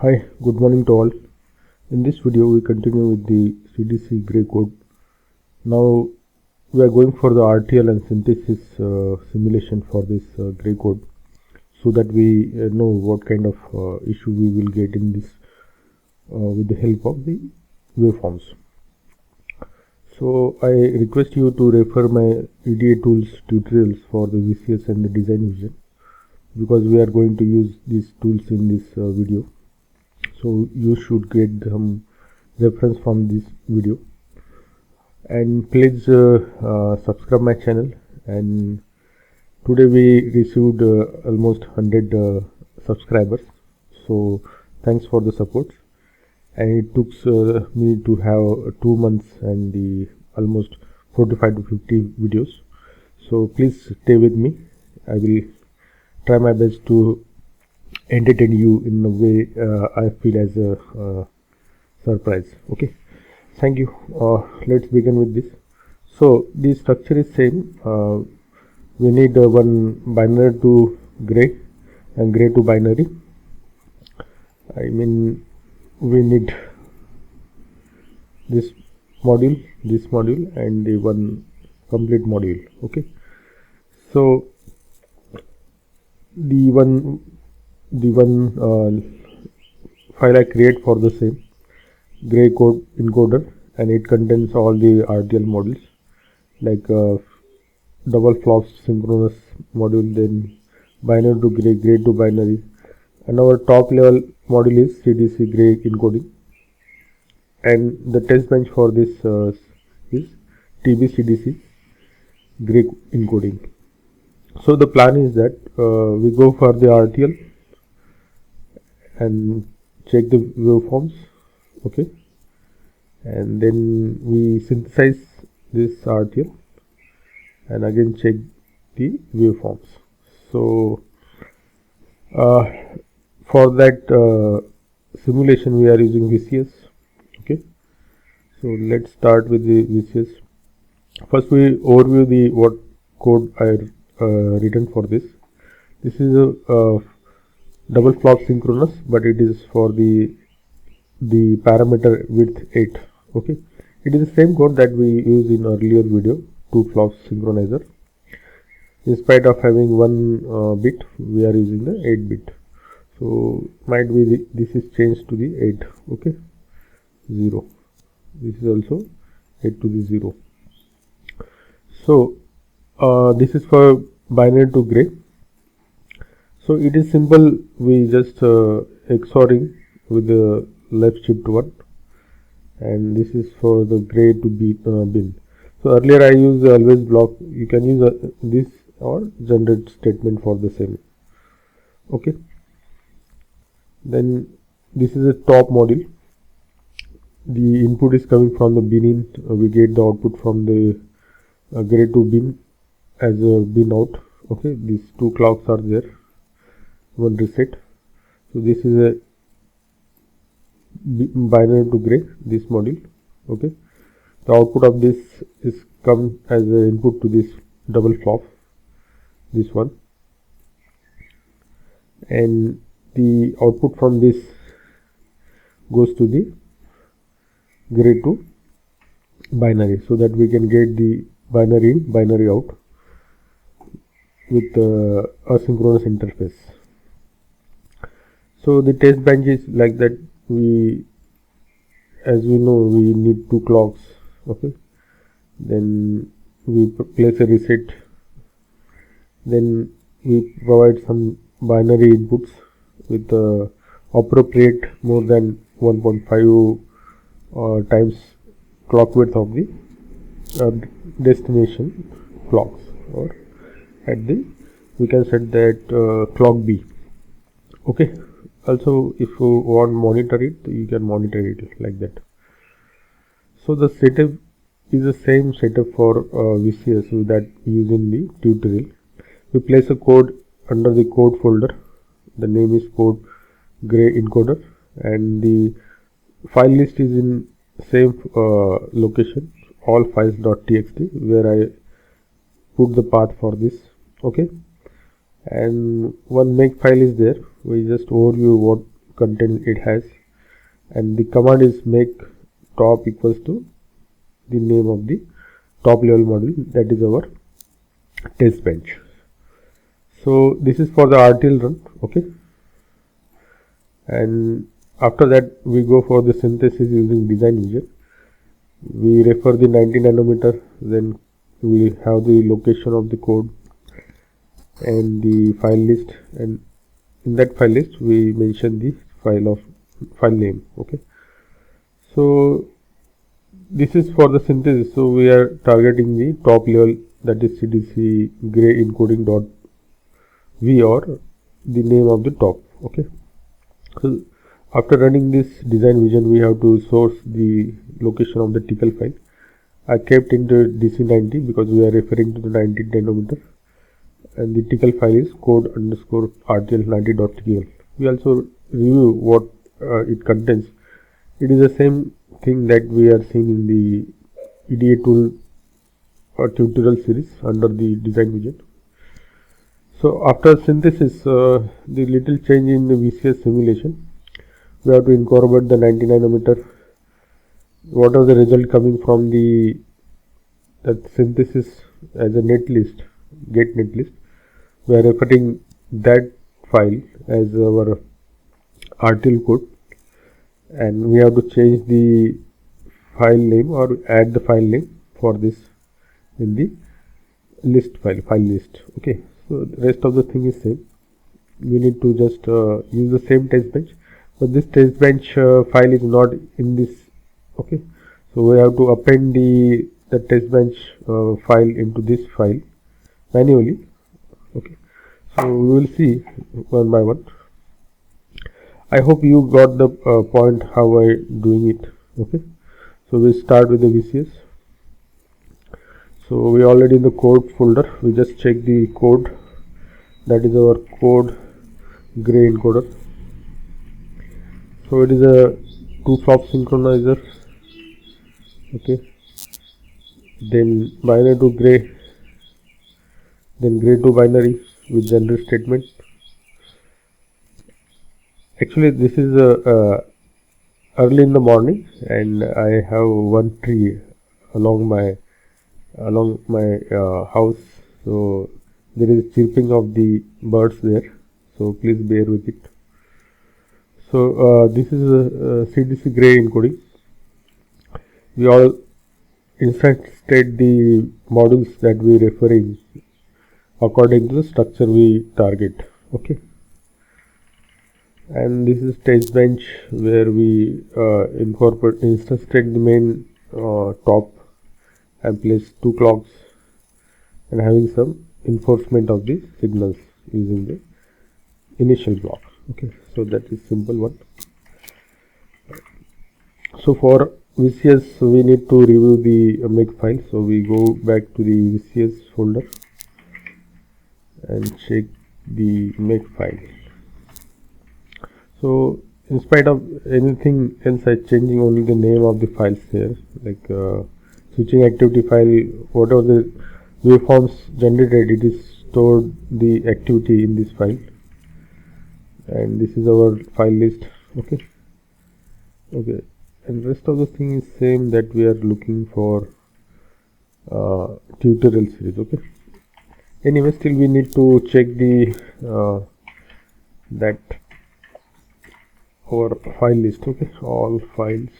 Hi, good morning to all. In this video we continue with the CDC Gray code. Now we are going for the RTL and synthesis simulation for this Gray code, so that we know what kind of issue we will get in this with the help of the waveforms. So I request you to refer my EDA tools tutorials for the VCS and the design vision, because we are going to use these tools in this video. So you should get some reference from this video, and please subscribe my channel. And today we received almost 100 subscribers, so thanks for the support. And it took me to have 2 months and the almost 45 to 50 videos. So please stay with me. I will try my best to entertain you in a way I feel as a surprise. Okay, thank you. Let's begin with this. So the structure is same. We need one binary to gray and gray to binary. I mean, we need this module, and the one complete module. Okay, so the one file I create for the same Gray code encoder, and it contains all the RTL modules like double flops synchronous module, then binary to gray, gray to binary, and our top level module is CDC Gray Encoding, and the test bench for this is TB-CDC Gray Encoding. So the plan is that we go for the RTL and check the waveforms, okay, and then we synthesize this RTL and again check the waveforms. So for that simulation we are using VCS. Okay, so let's start with the VCS. First we overview the what code I written for this. This is a double flop synchronous, but it is for the parameter width 8. Okay, it is the same code that we used in earlier video, 2 flops synchronizer. In spite of having 1 bit, we are using the 8 bit. So might be this is changed to the 8. Okay, 0. This is also 8 to the 0. So this is for binary to gray. So it is simple. We just XORing with the left shift 1, and this is for the gray to be bin. So earlier I used always block. You can use this or generate statement for the same. Okay. Then this is a top module. The input is coming from the bin in. We get the output from the gray to bin as a bin out. Okay, these 2 clocks are there. One reset. So this is a binary to gray, this module. Okay, the output of this is come as an input to this double flop, this one, and the output from this goes to the gray to binary, so that we can get the binary in, binary out with asynchronous interface. So the test bench is like that. As we know, we need 2 clocks. Okay, then we place a reset, then we provide some binary inputs with appropriate more than 1.5 times clock width of the destination clocks, or at the we can set that clock B. Okay, also if you want monitor it, you can monitor it like that. So the setup is the same setup for VCS that used in the tutorial. We place a code under the code folder. The name is code Gray Encoder, and the file list is in same location, all files.txt, where I put the path for this. Okay, and one make file is there. We just overview what content it has, and the command is make top equals to the name of the top level module, that is our test bench. So this is for the RTL run. Okay, and after that we go for the synthesis using design vision. We refer the 90 nanometer, then we have the location of the code and the file list, and in that file list we mention the file name. Okay, so this is for the synthesis. So we are targeting the top level, that is CDC Gray Encoding .v, or the name of the top. Okay, so after running this design vision, we have to source the location of the tickle file. I kept into DC90 because we are referring to the 90 nanometer, and the tickle file is code_rtl90.tl. We also review what it contains. It is the same thing that we are seeing in the EDA tool tutorial series under the design vision. So after synthesis, the little change in the VCS simulation, we have to incorporate the 90 nanometer. What are the result coming from that synthesis as a netlist, get netlist. We are referring that file as our RTL code, and we have to change the file name or add the file name for this in the list file list. Okay, so the rest of the thing is same. We need to just use the same test bench, but this test bench file is not in this. Okay, so we have to append the test bench file into this file manually. Okay, so we will see one by one. I hope you got the point how I doing it. Okay, so we start with the VCS. So we already in the code folder. We just check the code. That is our code Gray encoder. So it is a 2-flop synchronizer. Okay, then binary to gray, then gray to binary with general statement. Actually, this is early in the morning, and I have one tree along my house, so there is chirping of the birds there, so please bear with it. So this is a CDC Gray encoding. We all instantiate the modules that we referring according to the structure we target. Okay, and this is test bench where we instantiate the main top and place 2 clocks and having some enforcement of the signals using the initial block. Okay, so that is simple one. So for VCS we need to review the make file, so we go back to the VCS folder and check the make file. So in spite of anything else, I changing only the name of the files here, like switching activity file, whatever the waveforms generated, it is stored the activity in this file, and this is our file list. Okay, and rest of the thing is same that we are looking for tutorial series. Okay, anyway, still we need to check the that our file list. Okay, all files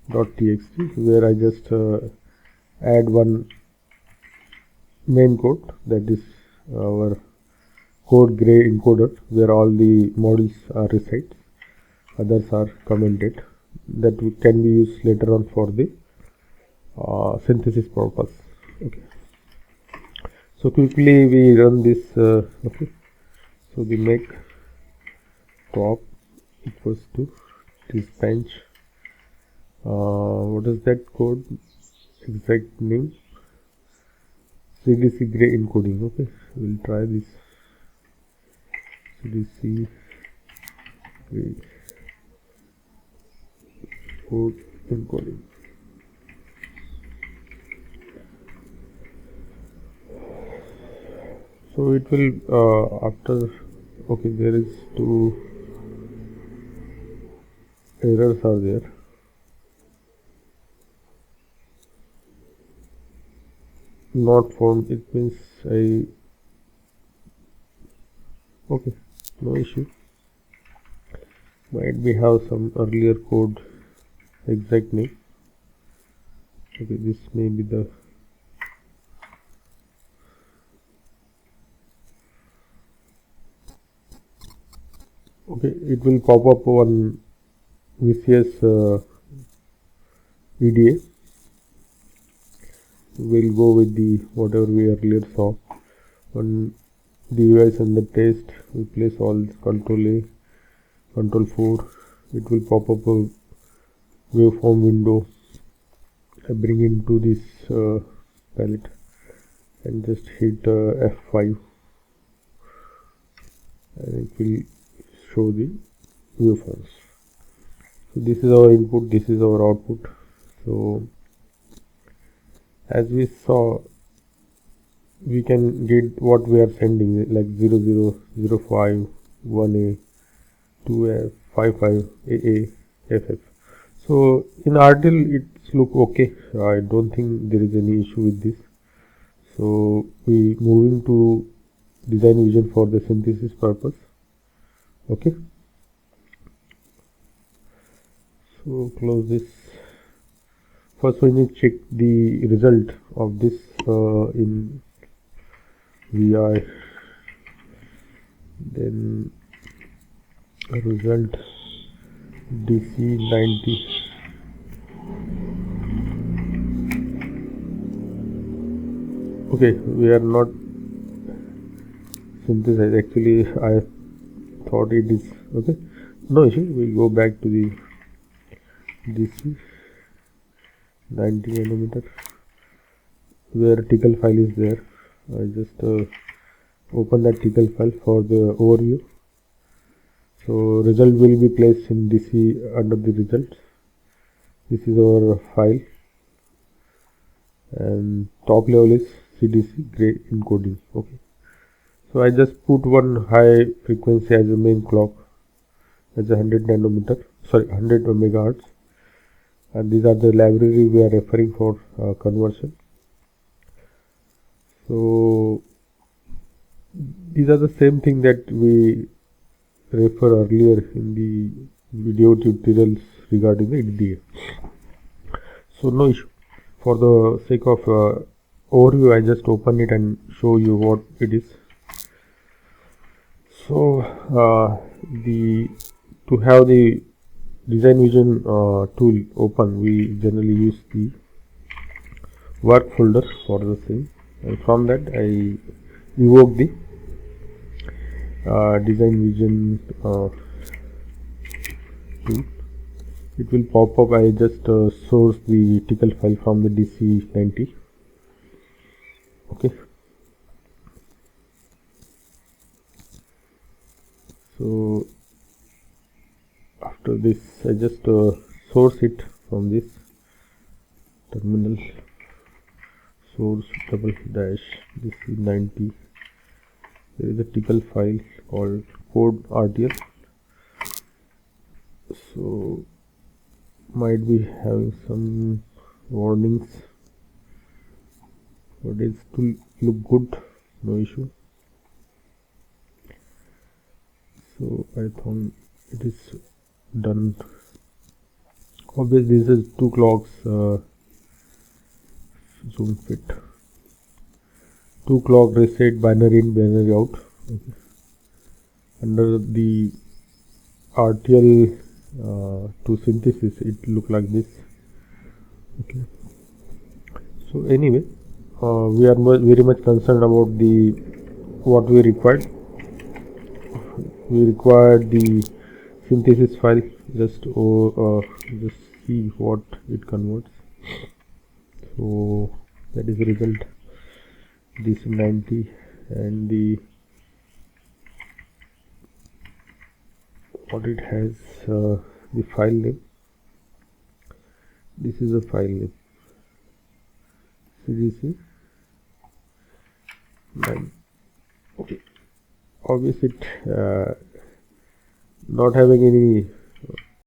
.txt, where I just add one main code, that is our code Gray encoder, where all the modules are reside, others are commented, that can be used later on for the synthesis purpose. Okay, so quickly we run this. Okay, so the make top equals to this bench. What is that code exact name? CDC Gray encoding. Okay, we'll try this. CDC Gray code encoding. So it will after. Okay, there is two errors are there. Not found, it means okay, no issue. Might be have some earlier code exact name. Okay, this may be the okay, it will pop up on VCS EDA. We'll go with the whatever we earlier saw. On the device and the test, we place all this control A, control 4. It will pop up a waveform window. I bring into this palette and just hit F5, and it will show the waveforms. So this is our input, this is our output. So as we saw, we can get what we are sending, like 00, 05, 1A, 2F, 55, AA, FF. So in RTL it's look okay. I don't think there is any issue with this. So we moving to design vision for the synthesis purpose. Okay. So close this. First we need to check the result of this in VI, then result DC90. Okay, we are not synthesized. Actually, I thought it is okay. No issue. We go back to the DC 90 nanometer where tickle file is there. I just open that tickle file for the overview. So result will be placed in DC under the results. This is our file, and top level is CDC Gray Encoding. Okay, so I just put one high frequency as a main clock, as a 100 megahertz, and these are the library we are referring for conversion. So these are the same thing that we refer earlier in the video tutorials regarding the EDA. So no issue. For the sake of overview, I just open it and show you what it is. So to have the design vision tool open, we generally use the work folder for the same, and from that I evoke the design vision tool. It will pop up. I just source the tickle file from the DC90. Okay, so after this I just source it from this terminal, source double dash DC90. There is a tickle file called code RTL. So might be having some warnings, but it still look good, no issue. So I thought it is done. Obviously this is 2 clocks zoom fit, 2 clock reset, binary in, binary out. Okay. Under the RTL to synthesis, it look like this. Okay, so anyway, we are very much concerned about the what we required. We required the synthesis file. Just see what it converts. So that is the result, DC90, and the what it has, the file name. This is a file name, CDC 9. Okay, obviously it not having any